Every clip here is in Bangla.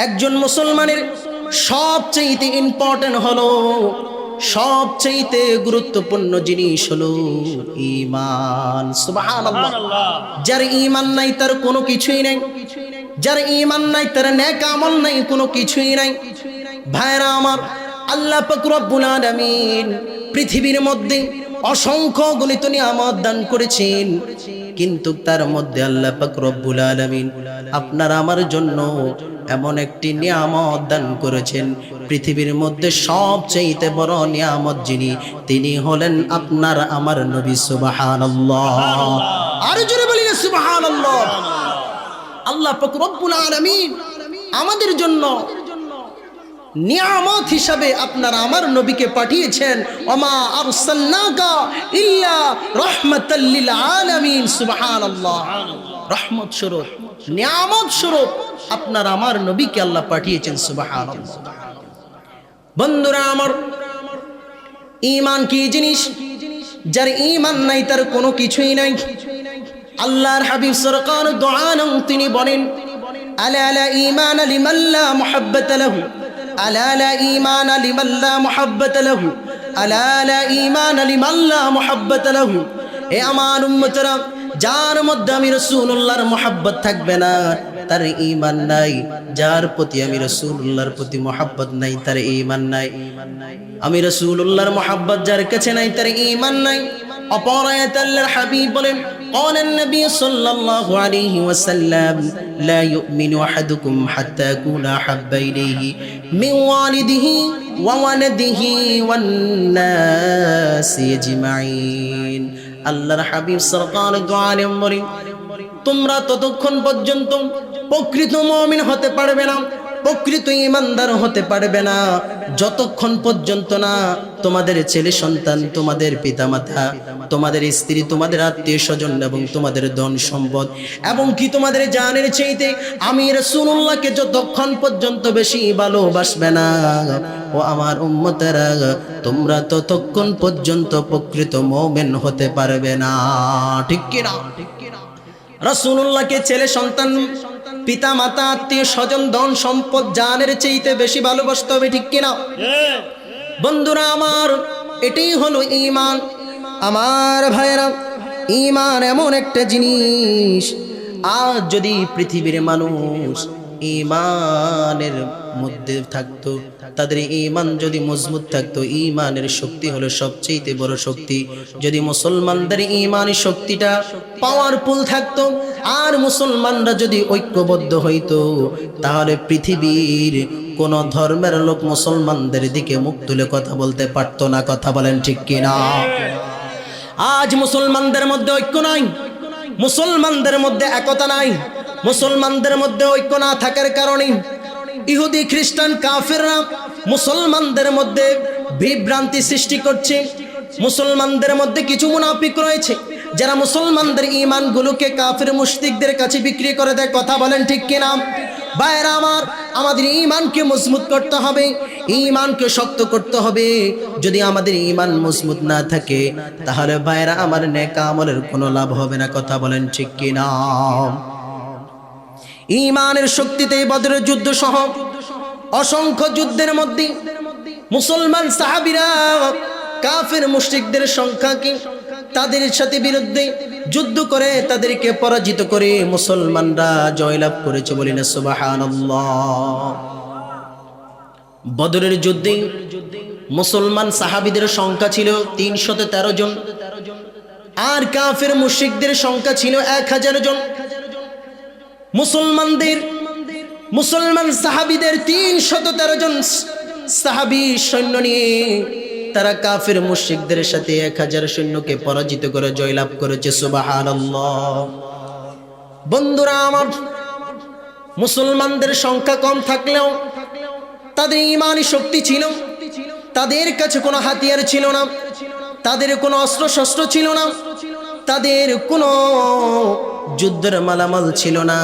একজন মুসলমানের সবচেয়ে ইম্পর্টেন্ট হলো, সবচেয়ে গুরুত্বপূর্ণ জিনিস হলো ঈমান। সুবহানাল্লাহ। যার ঈমান নাই তার কোনো কিছুই নাই, যার ঈমান নাই তার নেক আমল নাই, কোনো কিছুই নাই। ভাইরা আমার, আল্লাহ পাক রব্বুল আলামিন পৃথিবীর মধ্যে অসংখ্য গণিত নিয়ামত দান করেছেন, কিন্তু তার মধ্যে আল্লাহ পাক রব্বুল আলামিন আপনার আমার জন্য এমন একটি নিয়ামত দান করেছেন, পৃথিবীর মধ্যে সবচেয়ে বড় নিয়ামত যিনি, তিনি হলেন আপনার আমার নবী। সুবহানাল্লাহ। আর জোরে বলি না সুবহানাল্লাহ। আল্লাহ পাক রব্বুল আলামিন আমাদের জন্য নিয়ামত হিসাবে আপনার আমার নবীকে পাঠিয়েছেন। ওমা আরসালনাকা ইল্লা রাহমাতাল লিল আলামিন। সুবহানাল্লাহ। রহমত স্বরূপ, নিয়ামত স্বরূপ আপনার আমার নবীকে আল্লাহ পাঠিয়েছেন। সুবহানাল্লাহ। বন্ধুরা আমার, ঈমান কি জিনিস? যার ঈমান নাই তার কোনো কিছুই নাই। আল্লাহর হাবিব সরকার দোয়ান তিনি বলেন, আলা লা ঈমান লিমান লা মুহাব্বাতা লাহু, আলা লা ঈমান লিমান লা মুহাব্বাতা লাহু, আলা লা ঈমান লিমান লা মুহাব্বাতা লাহু। এ আমার উম্মতরা, যার মধ্যে আমি রাসূলুল্লাহর মুহাব্বত থাকবে না তার ঈমান নাই। যার প্রতি আমি রাসূলুল্লাহর প্রতি মুহাব্বত নাই তার ঈমান নাই। আমি রাসূলুল্লাহর মুহাব্বত যার কাছে নাই তার ঈমান নাই। অপর আয়াতে আল্লাহর হাবিব বলেন, قال النبي صلى الله عليه وسلم لا يؤمن أحدكم حتى أكون أحب إليه من والده وولده والناس أجمعين। আল্লাহর হাবিব সরকার দোয়ারে বলেন, তোমরা ততক্ষণ পর্যন্ত প্রকৃত মুমিন হতে পারবে না, প্রকৃত ঈমানদার হতে পারবে না, যতক্ষণ পর্যন্ত না তোমাদের ছেলে সন্তান, তোমাদের পিতামাতা, তোমাদের স্ত্রী, তোমাদের আত্মীয় স্বজন এবং তোমাদের ধন সম্পদ এবং কি তোমাদের জানের চাইতে আমি রাসূলুল্লাহকে যতক্ষণ পর্যন্ত বেশি ভালোবাসবে না, ও আমার উম্মতেরা, তোমরা ততক্ষণ পর্যন্ত প্রকৃত মুমিন হতে পারবে না। ঠিক কি না? রাসূলুল্লাহকে ছেলে সন্তান, পিতা মাতা, আত্মীয় স্বজন, ধন সম্পদ, জানের চাইতে বেশি ভালোবাসতে হবে। ঠিক কিনা বন্ধুরা আমার? এটাই হলো ঈমান। আমার ভাইরা, ঈমান এমন একটা জিনিস, আজ যদি পৃথিবীর মানুষ ঈমানের মধ্যে থাকতো, তাদের ঈমান যদি মজবুত থাকতো, ঈমানের শক্তি হলো সবচেয়ে বড় শক্তি। যদি মুসলমানদের ঈমানি শক্তিটা পাওয়ারফুল থাকতো আর মুসলমানরা যদি ঐক্যবদ্ধ হইতো, তাহলে পৃথিবীর কোন ধর্মের লোক মুসলমানদের দিকে মুখ তুলে কথা বলতে পারতো না। কথা বলেন ঠিক কিনা? আজ মুসলমানদের মধ্যে ঐক্য নাই, মুসলমানদের মধ্যে একতা নাই। মুসলমানদের মধ্যে ঐক্য না থাকার কারণে ইহুদি, খ্রিস্টান, কাফেররা মুসলমানদের মধ্যে বিভ্রান্তি সৃষ্টি করছে। মুসলমানদের মধ্যে কিছু মুনাফিক রয়েছে যারা মুসলমানদের ঈমানগুলোকে কাফের মুশরিকদের কাছে বিক্রি করে দেয়। কথা বলেন ঠিক কিনা? ভাইরা আমার, আমাদের ঈমানকে মজবুত করতে হবে, ঈমানকে শক্ত করতে হবে। যদি আমাদের ঈমান মজবুত না থাকে, তাহলে ভাইরা আমার নেক আমলের কোনো লাভ হবে না। কথা বলেন ঠিক কিনা? ঈমানের শক্তিতে বদরের যুদ্ধ সহ অসংখ্য যুদ্ধের মধ্যে মুসলমান সাহাবীরা কাফের মুশরিকদের সংখ্যাকে তাদের সাথে বিরুদ্ধে যুদ্ধ করে তাদেরকে পরাজিত করে মুসলমানরা জয়লাভ করেছে। বলি না সুবহানাল্লাহ। বদরের যুদ্ধে মুসলমান সাহাবীদের সংখ্যা ছিল 313 জন, আর কাফের মুশরিকদের সংখ্যা ছিল 1000 জন। মুসলমান সাহাবীদের 313 জন সাহাবী সৈন্য নিয়ে তারা কাফের মুশরিকদের সাথে 1000 সৈন্যকে পরাজিত করে জয়লাভ করেছে। সুবহানাল্লাহ। বন্ধুরা আমার, মুসলমানদের সংখ্যা কম থাকলেও তাদের ঈমানি শক্তি ছিল। তাদের কাছে কোনো হাতিয়ার ছিল না, তাদের কোনো অস্ত্র শস্ত্র ছিল না, তাদের কোনো যুদ্ধের মালামাল ছিল না।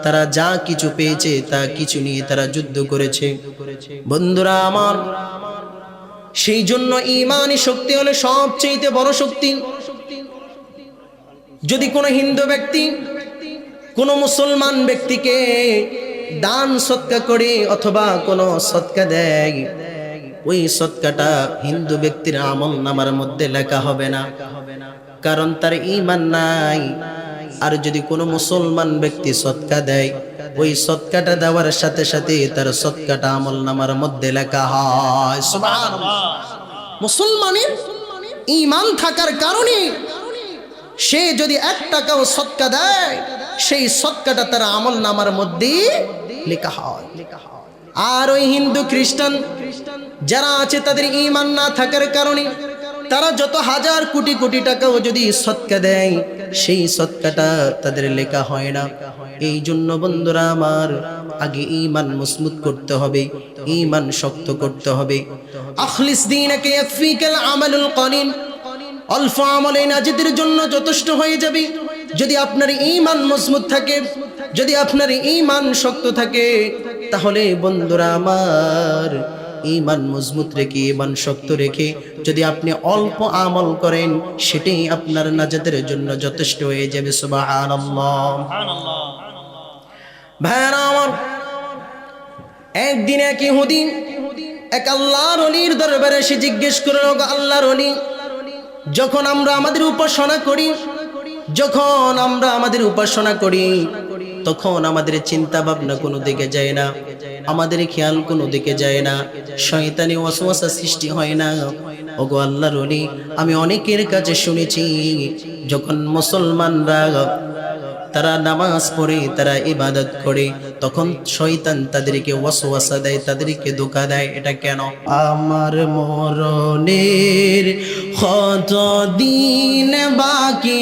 তারা যা কিছু পেয়েছে তা কিছু নিয়ে তারা যুদ্ধ করেছে। বন্ধুরা আমার, সেই জন্য ঈমানি শক্তি হলো সবচেয়ে বড় শক্তি। যদি কোনো হিন্দু ব্যক্তি কোনো মুসলমান ব্যক্তিকে দান সৎকা করে অথবা কোনো সৎকা দেয়, ওই সৎকাটা হিন্দু ব্যক্তির আমল নামার মধ্যে লেখা হবে না, কারণ তার ঈমান নাই। আর যদি কোনো মুসলমান ব্যক্তি সৎকা দেয়, ওই সৎকাটা দেওয়ার সাথে সাথে তার সৎকাটা আমল নামার মধ্যে লেখা হয়। সুবহানাল্লাহ। মুসলমানের ঈমান থাকার কারণে সে যদি 1 টাকাও সৎকা দেয়, সেই সৎকাটা তার আমল নামার মধ্যে লেখা হয়। আর ওই হিন্দু খ্রিস্টান যারা আছে তাদের ঈমান না থাকার কারণে তারা যত হাজার কোটি কোটি টাকাও যদি সৎকা দেয়, সেই সৎকাটা তাদের লেখা হয় না। এই জন্য বন্ধুরা আমার, আগে ঈমান মজবুত করতে হবে, ঈমান শক্ত করতে হবে। আখলিস দীনকে ইয়াকফিকাল আমালুল কলিল, অল্প আমলে নাজাতের জন্য যথেষ্ট হয়ে যাবে। যদি আপনার ঈমান মজবুত থাকে, যদি আপনার ঈমান শক্ত থাকে, তাহলে বন্ধুরা আমার, ঈমান মজবুত রেখে, ঈমান শক্ত রেখে যদি আপনি অল্প আমল করেন, সেটাই আপনার নাজাতের জন্য যথেষ্ট হয়ে যাবে। সুবহানাল্লাহ। ভাইরা আমার, একদিন এক ইহুদি এক আল্লাহর ওলির দরবারে এসে জিজ্ঞেস করল, আল্লাহর ওলি, যখন আমরা আমাদের উপাসনা করি, তখন আমাদের চিন্তা ভাবনা কোনো দিকে যায় না, আমাদের খেয়াল কোনো দিকে যায় না, শয়তানি ওয়াসওয়াসা সৃষ্টি হয় না। ওগো আল্লাহর ওলি, আমি অনেকের কাছে শুনেছি, যখন মুসলমানরা তারা নামাজ পড়ে, তারা ইবাদত করে, তখন শয়তান তাদেরকে ওয়াসওয়াসা দেয়, তাদেরকে ধোঁকা দেয়। এটা কেন? আমার মরণের কত দিন বাকি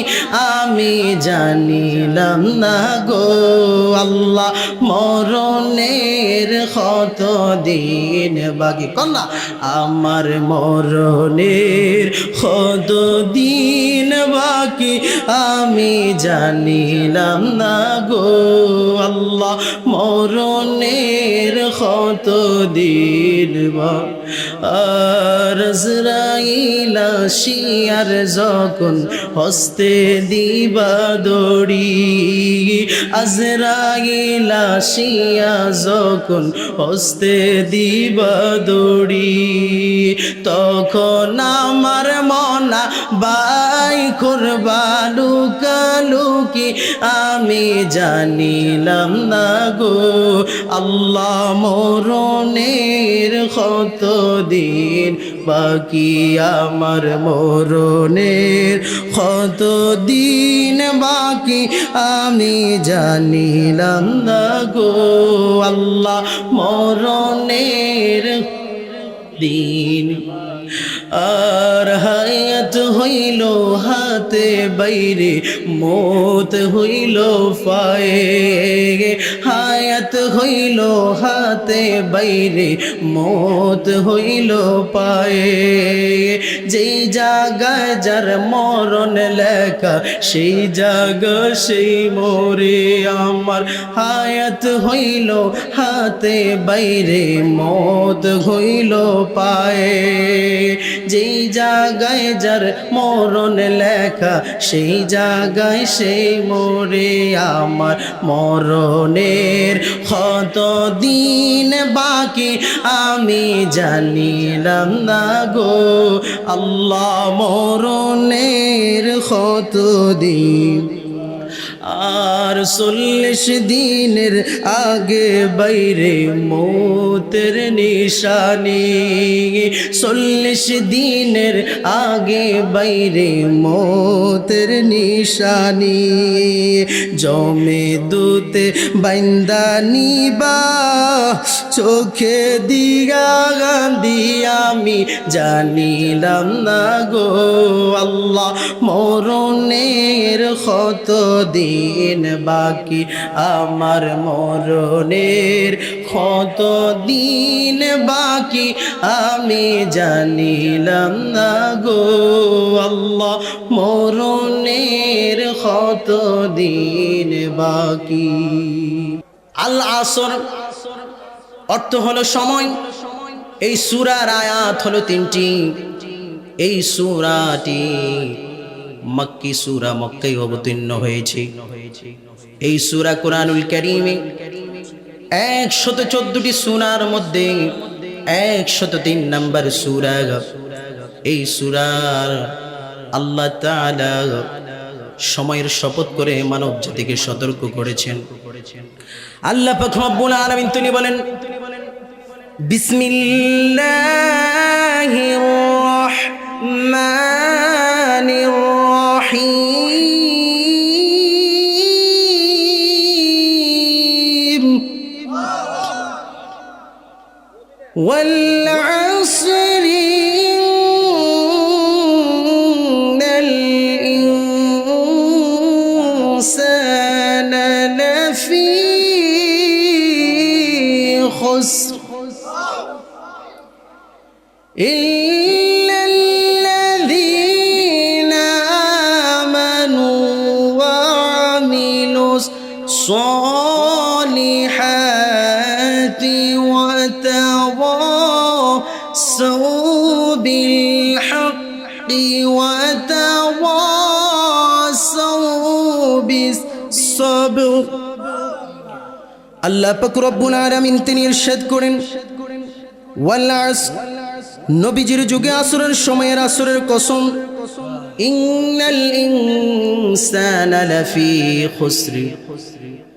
আমি জানিলাম না গো আল্লাহ, মরণের কত দিন বাকি। কন্যা, আমার মরণের কত দিন বাকি আমি জানিলাম না গো আল্লাহ, মরণের কত দিন বাকি। আর আজরাইল আসিয়ার যখন হস্তে দিবা দড়ি, আজরাইল আসিয়া যখন হস্তে দিবা দড়ি, তখন আমার মনা বাই করবা লুকালুকি আমি জানিলাম না গো আল্লাহ, মরণের কত দিন বাকি আমার, মরণের কত দিন বাকি আমি জানিলাম না গো আল্লাহ, মরণের দিন। আর হায়াত হইল হাতে বাইরে, মৌত হইল পায়ে, হায়াত হইল হাতে বাইরে, মৌত হইল পায়ে। যেই জায়গায় যার মরণ লেখা, সেই জায়গা সেই মোরে আমার, হায়াত হইল হাতে বাইরে, মৌত হইল পায়ে। যেই জায়গায় যার মরণ লেখা, সেই জায়গায় সেই মোরে আমার, মরণের কত দিন বাকি আমি জানিলাম না গো আল্লাহ, মরণের কত দিন। আর 40 দিনের আগে বাইরে মৌতের নিশানি, 40 দিনের আগে বাইরে মৌতের নিশানি, জমে দুতে বাইন্দা নিবা চোখে দিয়া গান্ধী আমি জানিলাম না গো আল্লাহ, মরণের কত দিন বাকি আমার, মরণের কত দিন বাকি আমি জানিলাম না গো আল্লাহ, মরণের কত দিন বাকি। আল আসর অর্থ হলো সময়। এই সূরার আয়াত হলো 3টি। এই সূরাটি মক্কি সূরা, মক্কায় অবতীর্ণ হয়েছে। এই সূরা কুরআনুল কারীমে 114টি সূরার মধ্যে 103 নম্বর সূরা। এই সূরার আল্লাহ তাআলা সময়ের শপথ করে মানব জাতিকে সতর্ক করেছেন। আল্লাহ পাক রব্বুল আলামিন তিনি বলেন, বিসমিল্লাহির রহমানির রহিম ওয়াল আসরি ইন্নাল ইনসানা লাফি খুসর إلا الذين آمنوا وعملوا الصالحات وتواصوا بالحق وتواصوا بالصبر। আল্লাহ পাক রব্বুল আলামিন তিনি ইরশাদ করেন, ওয়াল আসর, নবীজির যুগে আসরের সময়ের আসরের কসম, ইন্নাল ইনসানা লাফি খুসর,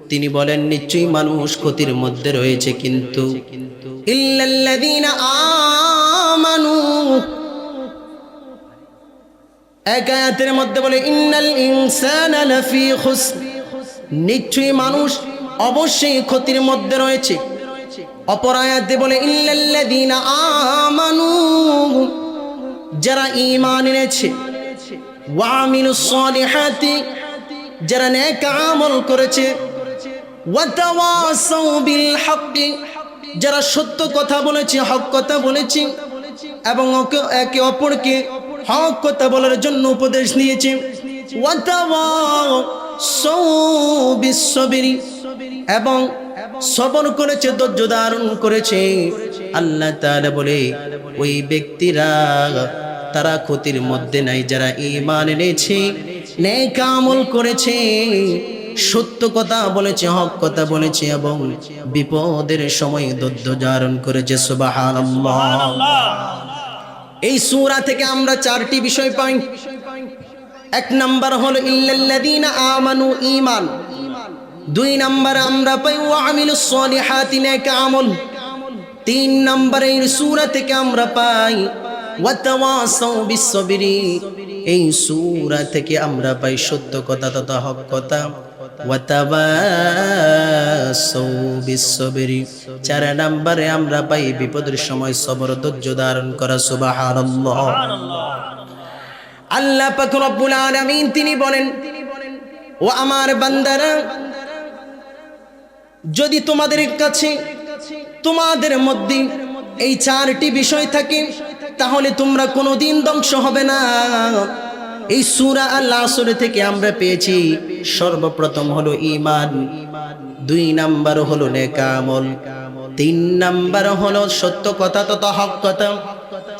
তিনি বলেন নিশ্চয়ই মানুষ ক্ষতির মধ্যে রয়েছে, কিন্তু ইল্লাল্লাযীনা আমানু, এক আয়াতের মধ্যে বলে ইন্নাল ইনসানা লাফি খুসর, নিশ্চয়ই মানুষ অবশ্যই ক্ষতির মধ্যে রয়েছে। অপর আয়াতে বলে ইল্লাল্লাযীনা আমানু, যারা ঈমান এনেছে, ওয়া আমিলুস সালিহাতি, যারা নেক আমল করেছে, ওয়া তাওয়াসাউ বিল হাক্কি, যারা সত্য কথা বলেছে, হক কথা বলেছে এবং একে অপরকে হক কথা বলার জন্য উপদেশ দিয়েছে, ওয়া তাওয়াসাউ বিস সাবরি, এবং সবর করেছে, ধৈর্য ধারণ করেছে। আল্লাহ তাআলা বলে ওই ব্যক্তিরা তারা ক্ষতির মধ্যে নাই, যারা ঈমান এনেছে, নেক আমল করেছে, সত্য কথা বলেছে, হক কথা বলেছে এবং বিপদের সময় ধৈর্য ধারণ করেছে। সুবহানাল্লাহ। এই সূরা থেকে আমরা চারটি বিষয় পাই। এক নাম্বার হলো ইল্লাল্লাযীনা আমানু, ঈমান। দুই নম্বরে আমরা পাই ওয়া আমিলুস সালিহাতি, নেক আমল। তিন নম্বরে এই সূরা থেকে আমরা পাই ওয়া তাওয়াসাউ বিস সাবরি, এই সূরা থেকে আমরা পাই সত্য কথা তথা হক কথা। ওয়া তাওয়াসাউ বিস সাবরি, চার নম্বরে আমরা পাই বিপদের সময় সবর, ধৈর্য ধারণ করা। সুবহানাল্লাহ। আল্লাহ পাক রব্বুল আলামিন তিনি বলেন, ও আমার বান্দারা, যদি তোমাদের কাছে, তোমাদের মধ্যে এই চারটি বিষয় থাকে, তাহলে তোমরা কোনোদিন ধ্বংস হবে না। এই সূরা আল আসর থেকে আমরা পেয়েছি সর্বপ্রথম হলো ঈমান, দুই নাম্বার হলো নেক আমল, তিন নাম্বার হলো সত্য কথা তথা হক কথা,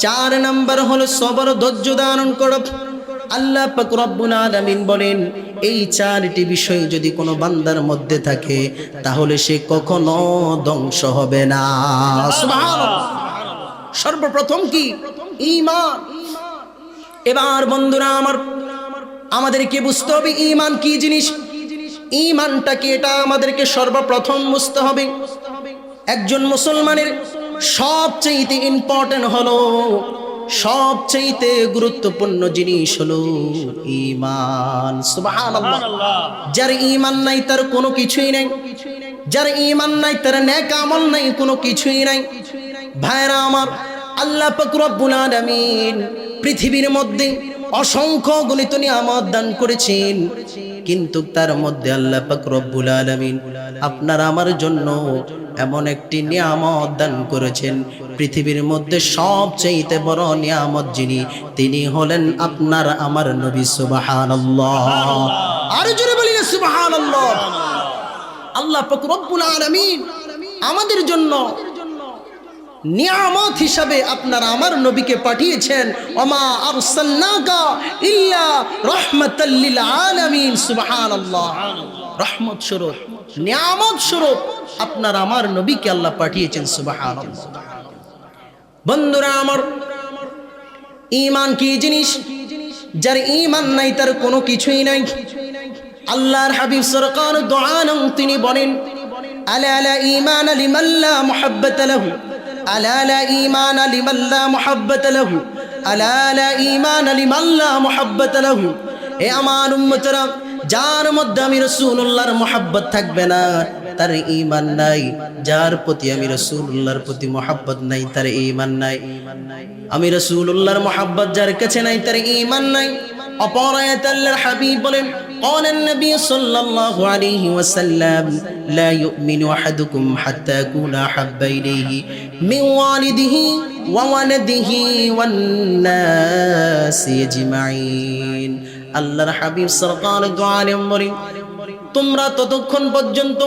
চার নাম্বার হলো সবর, ধৈর্য ধারণ করা। আল্লাহ পাক রব্বুল আলামিন বলেন, এই চারটি বিষয় যদি কোনো বান্দার মধ্যে থাকে তাহলে সে কখনো ধ্বংস হবে না। সুবহানাল্লাহ। সর্বপ্রথম কি? ঈমান। এবার বন্ধুরা আমার, আমাদেরকে বুঝতে হবে ঈমান কি জিনিস। ঈমানটা কি, এটা আমাদেরকে সর্বপ্রথম বুঝতে হবে। একজন মুসলমানের সবচেয়ে ইম্পর্টেন্ট হলো, সবচেয়ে গুরুত্বপূর্ণ জিনিস হলো ঈমান। সুবহানাল্লাহ। যার ঈমান নাই তার কোনো কিছুই নাই, যার ঈমান নাই তার নেক আমল নাই, কোনো কিছুই নাই। ভাইরা আমার, আল্লাহ পাক রব্বুল আলামিন পৃথিবীর মধ্যে অসংখ্য গণিত নিয়ামত দান করেছেন, কিন্তু তার মধ্যে আল্লাহ পাক রব্বুল আলামিন আপনার আমার জন্য এমন একটি নিয়ামত দান করেছেন, পৃথিবীর মধ্যে সবচেয়ে বড় নিয়ামত যিনি, তিনি হলেন আপনার আমার নবী। সুবহানাল্লাহ। আর জোরে বলি না সুবহানাল্লাহ। আল্লাহ পাক রব্বুল আলামিন আমাদের জন্য নিয়ামত হিসাবে আপনার আমার নবীকে পাঠিয়েছেন। ওমা আরসালনাকা ইল্লা রাহমাতাল লিল আলামিন। সুবহানাল্লাহ। রহমত স্বরূপ, নিয়ামত স্বরূপ আপনার আমার নবীকে আল্লাহ পাঠিয়েছেন। সুবহানাল্লাহ। বন্ধুরা আমার, ঈমান কি জিনিস? যার ঈমান নাই তার কোনো কিছুই নাই। আল্লাহর হাবিব সরকার দু আলম তিনি বলেন, আলা লা ঈমান লিমান লা মুহাব্বাতা লাহু, আলা লা ঈমান লিমান লা মুহাব্বাতা লাহু, আলা লা ঈমান লিমান লা মুহাব্বাতা লাহু। এ আমার উম্মতরা, যার মধ্যে আমি রাসূলুল্লাহর মুহাব্বত থাকবে না তার ঈমান নাই। যার প্রতি আমি রাসূলুল্লাহর প্রতি মুহাব্বত নাই তার ঈমান নাই। আমি রাসূলুল্লাহর মুহাব্বত যার কাছে নাই তার ঈমান নাই। অপর আয়াতে আল্লাহর হাবিব বলেন, قال النبي صلى الله عليه وسلم لا يؤمن أحدكم حتى أكون أحب إليه من والده وولده والناس أجمعين। আল্লাহর হাবিব সরকার দু আলম বলেন, তোমরা ততক্ষণ পর্যন্ত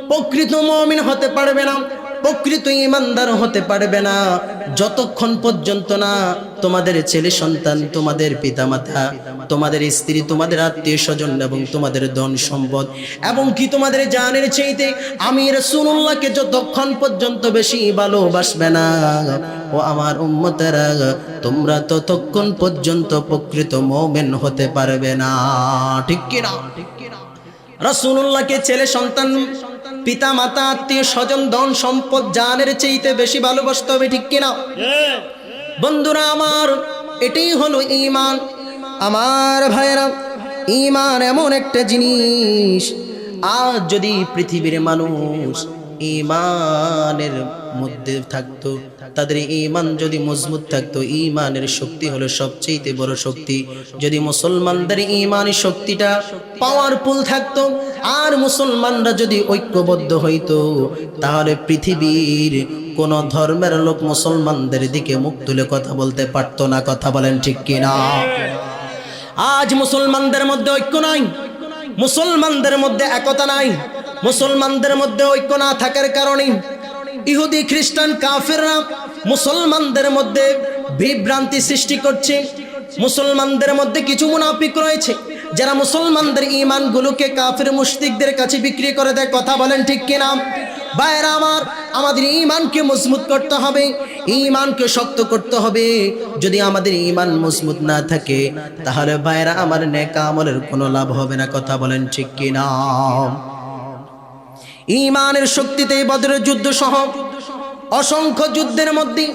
প্রকৃত মুমিন হতে পারবে না, প্রকৃত ঈমানদার হতে পারবে না যতক্ষণ পর্যন্ত না তোমাদের ছেলে সন্তান, তোমাদের পিতামাতা, তোমাদের স্ত্রী, তোমাদের আত্মীয় স্বজন এবং তোমাদের ধন সম্পদ এবং কি তোমাদের জানের চাইতে আমি রাসূলুল্লাহকে যতক্ষণ পর্যন্ত বেশি ভালোবাসবে না, ও আমার উম্মতেরা, তোমরা ততক্ষণ পর্যন্ত প্রকৃত মুমিন হতে পারবে না। ঠিক কি না? রাসূলুল্লাহকে ছেলে সন্তান, পিতা মাতা, আত্মীয় স্বজন, ধন সম্পদ, জানের চাইতে বেশি ভালোবাসতে হবে। ঠিক কিনা বন্ধুরা আমার? এটাই হলো ঈমান। আমার ভাইরা, ঈমান এমন একটা জিনিস, আজ যদি পৃথিবীর মানুষ ঈমানের মধ্যে থাকতো, তাদের ঈমান যদি মজবুত থাকতো, ঈমানের শক্তি হলো সবচেয়ে বড় শক্তি। যদি মুসলমানদের ঈমানের শক্তিটা পাওয়ারফুল থাকতো আর মুসলমানরা যদি ঐক্যবদ্ধ হইতো, তাহলে পৃথিবীর কোন ধর্মের লোক মুসলমানদের দিকে মুখ তুলে কথা বলতে পারতো না। কথা বলেন ঠিক কিনা? আজ মুসলমানদের মধ্যে ঐক্য নাই, মুসলমানদের মধ্যে একতা নাই। মুসলমানদের মধ্যে ঐক্য না থাকার কারণে ইহুদি, খ্রিস্টান, কাফেররা মুসলমানদের মধ্যে বিভ্রান্তি সৃষ্টি করছে। মুসলমানদের মধ্যে কিছু মুনাফিক রয়েছে যারা মুসলমানদের ঈমানগুলোকে কাফের মুশরিকদের কাছে বিক্রি করে দেয়। কথা বলেন ঠিক কিনা? ভাইরা আমার, আমাদের ঈমানকে মজবুত করতে হবে, ঈমানকে শক্ত করতে হবে। যদি আমাদের ঈমান মজবুত না থাকে তাহলে ভাইরা আমার নেক আমলের কোনো লাভ হবে না। কথা বলেন ঠিক কিনা? ঈমানের শক্তিতে বদরের যুদ্ধ সহ অসংখ্য যুদ্ধের মধ্যে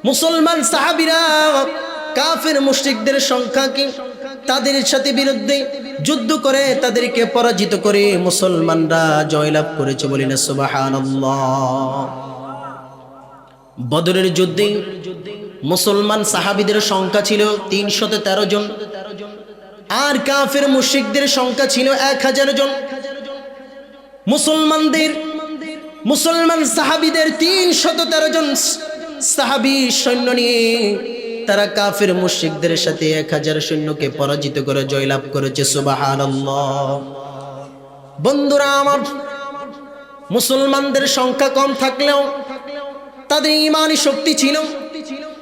মুসলমান সাহাবীরা কাফের মুশরিকদের সংখ্যাকে তাদের সাথে বিরুদ্ধে যুদ্ধ করে তাদেরকে পরাজিত করে মুসলমানরা জয়লাভ করেছে। বলি না সুবহানাল্লাহ। বদরের যুদ্ধে মুসলমান সাহাবীদের সংখ্যা ছিল 313 জন আর কাফের মুশরিকদের সংখ্যা ছিল 1000 জন। মুসলমান সাহাবীদের 313 জন সাহাবী সৈন্য নিয়ে তারা কাফের মুশরিকদের সাথে 1000 সৈন্যকে পরাজিত করে জয়লাভ করেছে। সুবহানাল্লাহ। বন্ধুরা আমার, মুসলমানদের সংখ্যা কম থাকলেও তাদের ঈমানি শক্তি ছিল।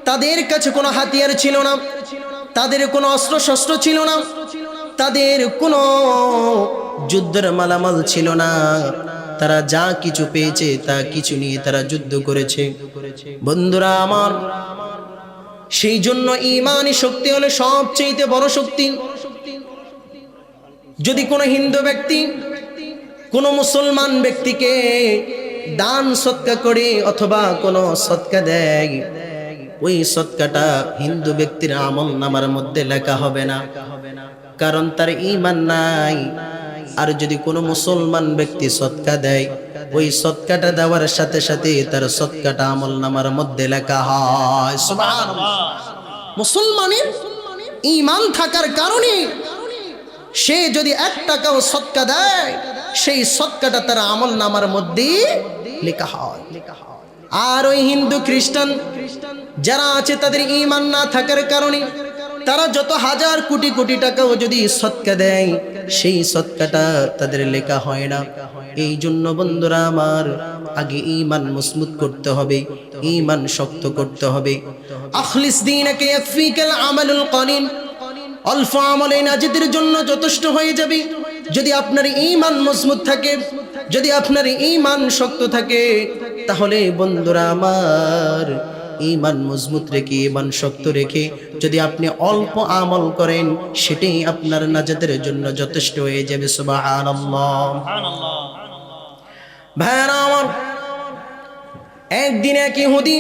তাদের কাছে কোনো হাতিয়ার ছিল না, তাদের কোনো অস্ত্র শস্ত্র ছিল না, তাদের কোনো যুদ্ধের মালামাল ছিল না। তারা যা কিছু পেয়েছে তা কিছু নিয়ে তারা যুদ্ধ করেছে। বন্ধুরা আমার, সেই জন্য ঈমানি শক্তি হলো সবচেয়ে বড় শক্তি। যদি কোনো হিন্দু ব্যক্তি কোনো মুসলমান ব্যক্তিকে দান সৎকা করে অথবা কোনো সৎকা দেয়, ওই সৎকাটা হিন্দু ব্যক্তির আমলনামার মধ্যে লেখা হবে না, কারণ তার ঈমান নাই। আর যদি কোনো মুসলমান ব্যক্তি সৎকা দেয়, ওই সৎকাটা দেওয়ার সাথে সাথে তার সৎকাটা আমলনামার মধ্যে লেখা হয়। সুবহানাল্লাহ। মুসলমানের ঈমান থাকার কারণে সে যদি 1 টাকাও সৎকা দেয়, সেই সৎকাটা তার আমলনামার মধ্যে লেখা হয়। আর ওই হিন্দু খ্রিস্টান যারা আছে তাদের ঈমান না থাকার কারণে তারা যত হাজার কোটি কোটি টাকাও যদি সৎকা দেয়, সেই সৎকাটা তাদের লেখা হয় না। এই জন্য বন্ধুরা আমার, আগে ঈমান মজবুত করতে হবে, ঈমান শক্ত করতে হবে। আখলিস দীনাকা ইয়াকফিকাল আমালুল কলিল, অল্প আমলে নাজাতের জন্য যথেষ্ট হয়ে যাবে। যদি আপনার ঈমান মজবুত থাকে, যদি আপনার ঈমান শক্ত থাকে, তাহলে বন্ধুরা আমার ঈমান মজবুত রেখে, ঈমান শক্ত রেখে যদি আপনি অল্প আমল করেন, সেটাই আপনার নাজাতের জন্য যথেষ্ট হয়ে যাবে। সুবহানাল্লাহ। ভাইরা আমার, একদিন এক ইহুদি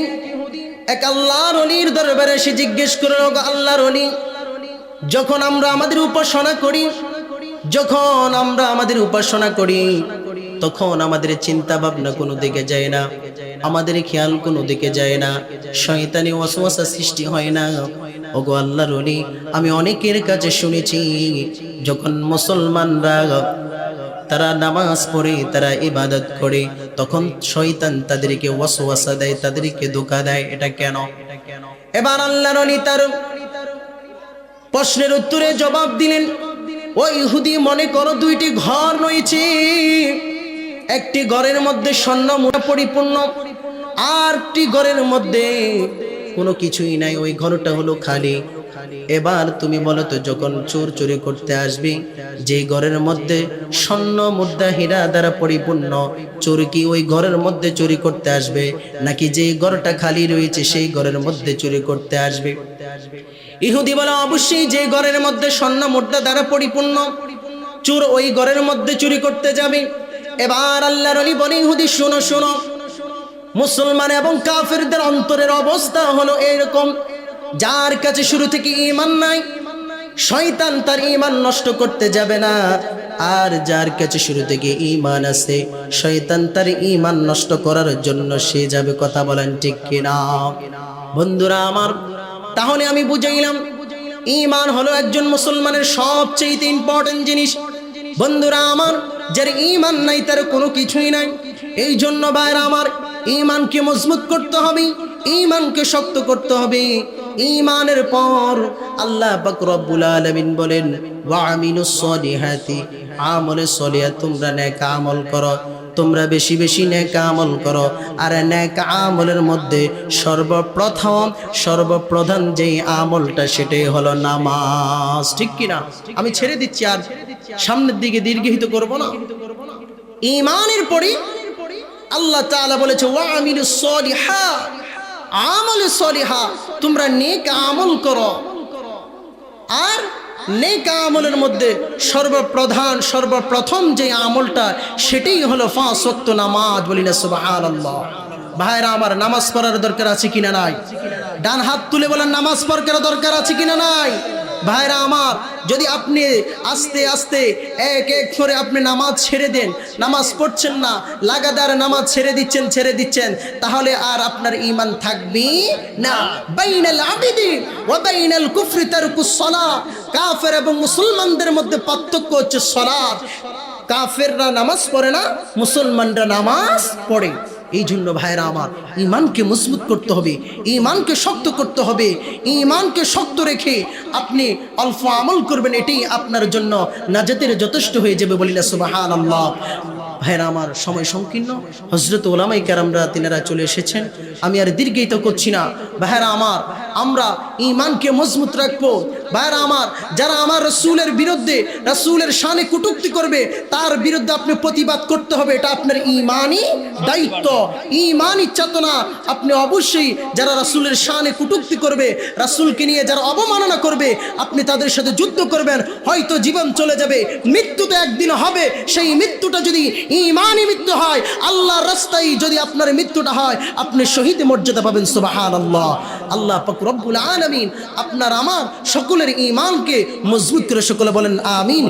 এক আল্লাহর ওলির দরবারে এসে জিজ্ঞেস করলো, আল্লাহর ওলি, যখন আমরা আমাদের উপাসনা করি, তখন আমাদের চিন্তা ভাবনা কোনো দিকে যায় না, আমাদের খেয়াল কোনো দিকে যায় না, শয়তানি ওয়াসওয়াসা সৃষ্টি হয় না। ওগো আল্লাহর ওলি, আমি অনেকের কাছে শুনেছি, যখন মুসলমানরা তারা নামাজ পড়ে, তারা ইবাদত করে, তখন শয়তান তাদেরকে ওয়াসওয়াসা দেয়, তাদেরকে ধোঁকা দেয়। এটা কেন? এবার আল্লাহর ওলি তার প্রশ্নের উত্তরে জবাব দিলেন, ও ইহুদি, মনে করো দুইটি ঘর রয়েছে, একটি ঘরের মধ্যে স্বর্ণ মুদ্রা পরিপূর্ণ, আর একটি ঘরের মধ্যে কোনো কিছুই নাই, ওই ঘরটা হলো খালি। এবার তুমি বলো তো, যখন চোর চুরি করতে আসবে, যে ঘরের মধ্যে স্বর্ণ মুদ্রা হীরা দ্বারা পরিপূর্ণ, চোর কি ওই ঘরের মধ্যে চুরি করতে আসবে, নাকি যে ঘরটা খালি রয়েছে সেই ঘরের মধ্যে চুরি করতে আসবে? ইহুদি বলে, অবশ্যই যে ঘরের মধ্যে স্বর্ণ মুদ্রা দ্বারা পরিপূর্ণ, চোর ওই ঘরের মধ্যে চুরি করতে যাবে। এবার আল্লাহর ওলি বলে, ইহুদি শোনো শোনো, মুসলমান এবং কাফেরদের অন্তরের অবস্থা হলো এরকম, যার কাছে শুরু থেকে ঈমান নাই, শয়তান তার ঈমান নষ্ট করতে যাবে না, আর যার কাছে শুরু থেকে ঈমান আছে, শয়তান তার ঈমান নষ্ট করার জন্য সে যাবে। কথা বলেন ঠিক কিনা? বন্ধুরা আমার, তাহলে আমি বুঝাইলাম, ঈমান হলো একজন মুসলমানের সবচেয়ে ইম্পর্টেন্ট জিনিস। বন্ধুরা আমার, যার ঈমান নাই তার কোনো কিছুই নাই। এই জন্য ভাইরা আমার, ঈমানকে মজবুত করতে হবে, ঈমানকে শক্ত করতে হবে। ঈমানের পর আল্লাহ পাক রব্বুল আলামিন বলেন, ওয়া আমিলুস সলিহাতি, আমলে সলিহা, তোমরা নেক আমল করো, তোমরা বেশি বেশি নেক আমল করো। আর নেক আমলের মধ্যে সর্বপ্রধান যেই আমলটা, সেটাই হলো নামাজ। ঠিক কিনা? আমি ছেড়ে দিচ্ছি, আর সামনের দিকে দীর্ঘায়িত করব না। ঈমানের পরে আল্লাহ তাআলা বলেছে, ওয়া আমিলুস সলিহাত, আমলে সলিহা, তোমরা নেক আমল করো। আর নেক আমলের মধ্যে সর্বপ্রথম যে আমলটা, সেটাই হলো 5 ওয়াক্ত নামাজ। বলি না সুবহানাল্লাহ। ভাইরা আমার, নামাজ পড়ার দরকার আছে কিনা নাই? ডান হাত তুলে বলেন, নামাজ পড়ার দরকার আছে কিনা নাই? ভাইরা আমার, যদি আপনি আস্তে আস্তে এক এক করে আপনি নামাজ ছেড়ে দেন, নামাজ পড়ছেন না, লাগাতার নামাজ ছেড়ে দিচ্ছেন, তাহলে আর আপনার ঈমান থাকবে না। বাইনাল আবিদি ওয়া বাইনাল কুফরি তারকুস সালাহ, কাফের এবং মুসলমানদের মধ্যে পার্থক্য হচ্ছে সালাত। কাফেররা নামাজ পড়ে না, মুসলমানরা নামাজ পড়ে। এই জন্য ভাইরা আমার, ঈমানকে মজবুত করতে হবে, ঈমানকে শক্ত করতে হবে। ঈমানকে শক্ত রেখে আপনি অল্প আমল করবেন, এটাই আপনার জন্য নাজাতের যথেষ্ট হয়ে যাবে। বলি না সুবহানাল্লাহ। ভাইরা আমার, সময় সংকীর্ণ, হযরত উলামায়ে কেরামরা তিনারা চলে এসেছেন, আমি আর দীর্ঘায়িত করছি না। ভাইরা আমার, আমরা ঈমানকে মজবুত রাখবো। ভাইরা আমার, যারা আমার রাসূলের বিরুদ্ধে, রাসূলের শানে কটূক্তি করবে, তার বিরুদ্ধে আপনি প্রতিবাদ করতে হবে। এটা আপনার ঈমানি দায়িত্ব, ঈমানি চেতনা। আপনি অবশ্যই যারা রাসূলের শানে কটূক্তি করবে, রাসূলকে নিয়ে যারা অবমাননা করবে, আপনি তাদের সাথে যুদ্ধ করবেন। হয়তো জীবন চলে যাবে, মৃত্যু তো একদিন হবে। সেই মৃত্যুটা যদি ঈমানি মৃত্যু হয়, আল্লাহর রাস্তায় যদি আপনার মৃত্যুটা হয়, আপনি শহীদ মর্যাদা পাবেন। সুবহানাল্লাহ। আল্লাহ পাক রব্বুল আলামিন আপনার আমার সকলের ঈমানকে মজবুত করে সকলে বলেন আমিন।